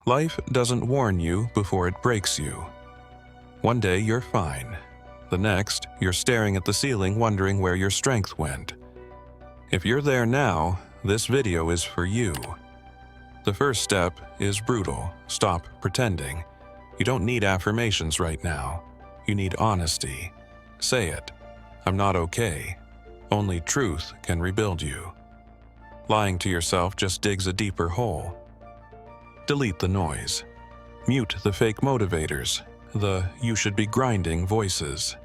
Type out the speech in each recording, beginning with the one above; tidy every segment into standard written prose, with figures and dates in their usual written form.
Life doesn't warn you before it breaks you. One day you're fine. The next, you're staring at the ceiling wondering where your strength went. If you're there now, this video is for you. The first step is brutal. Stop pretending. You don't need affirmations right now. You need honesty. Say it. I'm not okay. Only truth can rebuild you. Lying to yourself just digs a deeper hole. Delete the noise. Mute the fake motivators, the "you should be grinding" voices.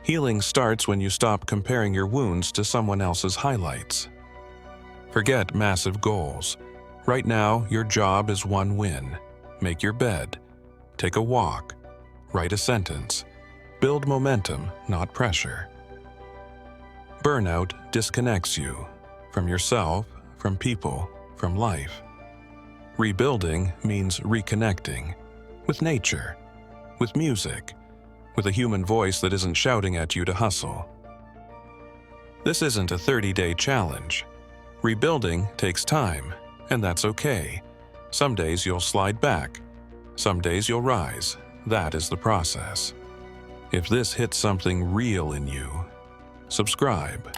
Healing starts when you stop comparing your wounds to someone else's highlights. Forget massive goals. Right now, your job is one win. Make your bed. Take a walk. Write a sentence. Build momentum, not pressure. Burnout disconnects you from yourself, from people, from life. Rebuilding means reconnecting with nature, with music, with a human voice that isn't shouting at you to hustle. This isn't a 30-day challenge. Rebuilding takes time, and that's okay. Some days you'll slide back. Some days you'll rise. That is the process. If this hits something real in you, subscribe.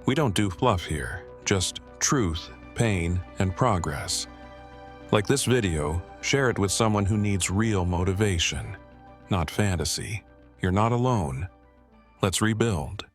We don't do fluff here, just truth, pain, and progress. Like this video, share it with someone who needs real motivation, not fantasy. You're not alone. Let's rebuild.